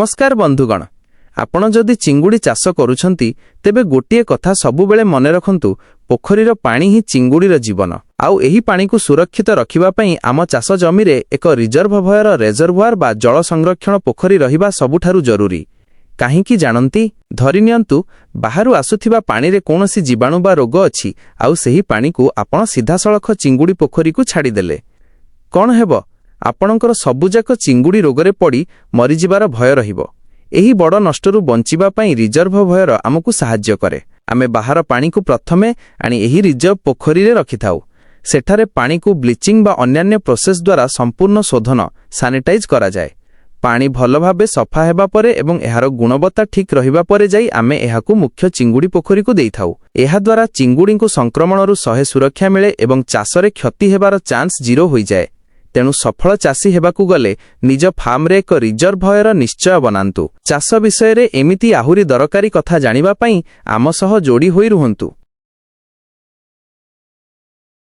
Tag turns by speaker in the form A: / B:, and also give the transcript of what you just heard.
A: नमस्कार बंधुगण, आपण जदि चिंगुड़ी चाष करुछंती तेबे गोटिए कथा सबुबेले मने रखंतु, पोखरीर पानी ही चिंगुड़ीर जीवन। आउ एही पानी को सुरक्षित रखिबा पई आम चाष जमीरे एक रिजर्वभयर रेजर्वोयर बा जल संरक्षण पोखरी रहिबा सबुठारु जरूरी। काहींकी जानंती, धरिनियंतु बाहरु आसुथिबा पानी रे कोनोसी जीवाणु बा रोग अछि, आउ सेही पानी को आपण सीधासळख चिंगुड़ी पोखरी को छाड़ी देले कोन हेबो? आपणकर सबुजाक चिंगुड़ी रोगरे पड़ी मरीजिबार भय रहिबो। एही बड़ नष्टरू बंचिबा पई रिजर्वोयर आमकु सहाय्य करे। आमे बाहर पानी को प्रथमे आनी एही रिजर्व पोखरी रे रखिथाउ। सेठारे पानी को ब्लीचिंग बा अन्यान्य प्रोसेस द्वारा संपूर्ण शोधन सैनिटाइज करा जाए। पानी भल भाबे सफा हेबा परे एवं एहार गुणवत्ता ठीक रहिबा परे जाई आमे एहाकु मुख्य चिंगुड़ी पोखरी को देइथाउ। एहा द्वारा चिंगुड़ी को संक्रमणरू सहे सुरक्षा मिले एवं चाषरे क्षति हेबार चांस 0 होई जाए। तेणु सफल चाषी हेबाकु गले निज फार्म रे एक रिजर्वोयर निश्चय बनांतु। चाष विषय रे एमिति आहुरी दरकारी कथा जानिबा पई आम सह जोड़ी होई रुहंतु।